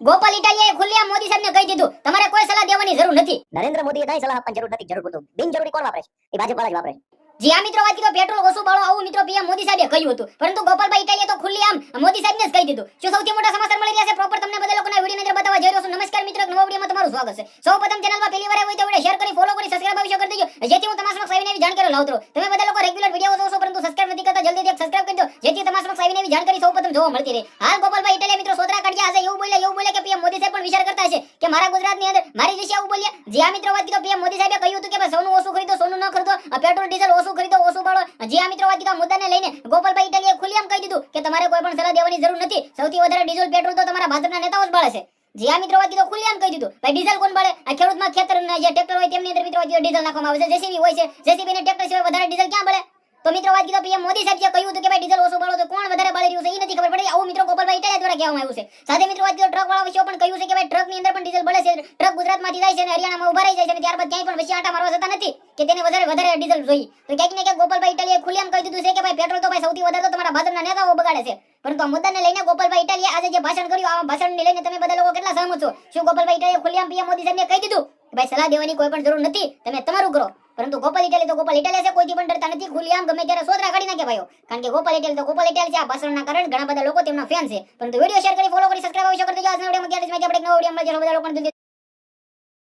ગોપાલ ઇટાલિયાએ ખુલ્લેઆમ મોદી સાહેબને કહી દીધું તમારે કોઈ સલાહ દેવાની જરૂર નથી. નરેન્દ્ર મોદીએ કાંઈ સલાહ આપવાની જરૂર નથી. જરૂર પૂરતું બિનજરૂરી કોણ વાપરે છે? એ ભાજપ વાળા જ વાપરે છે. જી આ મિત્રો વાત કીધો પેટ્રોલ ઓછું બાળો આવું મિત્રો પીએમ મોદી સાહેબે કહ્યું હતું, પરંતુ ગોપાલભાઈ ઇટાલિયા તો ખુલ્લેઆમ મોદી સાહેબને જ કહી દીધું. શું સૌથી મોટા સમાચાર મળી રહ્યા છે પ્રોપર તમને બધા લોકોના વિડિયોની અંદર બતાવવા જઈ રહ્યો છું. નમસ્કાર મિત્રો, નવા વિડિયોમાં તમારું સ્વાગત છે. સૌપ્રથમ ચેનલમાં પહેલી વાર આવ્યો હોય તો વિડિયો શેર કરી ફોલો કરી સબસ્ક્રાઇબ અવશ્ય કરી દેજો, જેથી હું તમારા સમક્ષ આવીને એવી જાણકારી લાવતો રહું. તમે બધા લોકો રેગ્યુલર વિડિયો જોવો છો પરંતુ સબસ્ક્રાઇબ નથી કરતા, જલ્દીથી સબસ્ક્રાઇબ કરી દો, જેથી તમારા સમક્ષ આવીને એવી જાણકારી સૌપ્રથમ જોવા મળતી રહે. હાલ ગોપાલભાઈ ઇટાલિયા મિત્રો સોદરા કાઢ્યા હશે એવું બોલ્યા કે પીએમ મોદી સાહેબ પણ વિચાર કરતા હશે કે મારા ગુજરાતની અંદર મારી વિશે આવું બોલ્યા. જે આ મિત્રો વાત કીધો પીએમ મોદી સાહેબે કહ્યું હતું કે ભાઈ સોનું ઓછું ખરીદો, સોનું ન ખરીદો, પેટ્રોલ ડીઝલ ઓછું ખરીદો, ઓછું બાળો. જે આ મિત્રો વાત કીધો મુદ્દાને લઈને ગોપાલભાઈ ઇટાલિયાએ ખુલ્લેઆમ કહી દીધું કે તમારે કોઈ પણ સલાહ દેવાની જરૂર નથી. સૌથી વધારે ડીઝલ પેટ્રોલ તો તમારા ભાજપના નેતાઓ જ બાળે છે. જે આ મિત્રો વાત કીધો ખુલ્લેઆમ કહી દીધું ભાઈ ડીઝલ કોણ બાળે? આ ખેડૂતમાં ખેતરના જે ટ્રેક્ટર હોય તેમની અંદર મિત્રો ડીઝલ નાખવામાં આવે છે. જેસીબી હોય છે, જેસીબી ને ટ્રેક્ટર સિવાય વધારે ડીઝલ ક્યાં બાળે? તો મિત્રો વાત કીધો પીએમ મોદી સાહેબ જે કહ્યું હતું કે ભાઈ ડીઝલ ઓછું બાળો તો કોણ વધારે બાળી રહ્યું છે એ નથી ખબર પડી. આવું મિત્રો ગોપાલભાઈ ઇટાલિયા દ્વારા કહેવામાં આવ્યું છે. સાથે મિત્રો વાત કીધો ટ્રક વાળા વિશે પણ કહ્યું છે કે ભાઈ ટ્રકની અંદર પણ ડીઝલ બળે છે. ટ્રક ગુજરાતમાંથી જાય છે અને હરિયાણામાં ઉભા રહી જાય છે અને ત્યારબાદ ક્યાંય પણ વચ્ચે આટા મારવા જતા નથી કે તેને વધારે ડીઝલ જોઈએ. તો ક્યાંક ને ક્યાંક ગોપાલભાઈ ઇટાલિયાએ ખુલ્લેઆમ કહી દીધું છે કે ભાઈ પેટ્રોલ તો ભાઈ સૌથી વધારે તો તમારા ભાજપના નેતાઓ બગાડે છે. પરંતુ આ મુદ્દાને લઈને ગોપાલભાઈ ઇટાલિયા આજે જે ભાષણ કર્યું આ ભાષણને લઈને તમે બધા લોકો કેટલા સહમત છો? શું ગોપાલભાઈ ઇટાલિયા ખુલ્લેઆમ પીએમ મોદી સાહેબને કહી દીધું કે ભાઈ સલાહ દેવાની કોઈ પણ જરૂર નથી, તમે તમારું કરો? પરંતુ ગોપાલ ઇટાલિયા તો ગોપાલ ઇટાલિયા છે, કોઈથી પણ ડરતા નથી. ખુલ્લેઆમ ગમે ત્યારે સોદરા કાઢી નાખે ભાઈઓ, કારણ કે ગોપાલ ઇટાલિયા તો ગોપાલ ઇટાલિયા છે. આ ભાષણના કારણે ઘણા બધા લોકો તેમના ફેન છે. પરંતુ વિડિયો શેર કરી ફોલો કરી સબસ્ક્રાઇબ અવશ્ય કરી દેજો. આજના વિડિયોમાં ક્યાં આપણે એક નવો વિડિયો મળશે બધા લોકો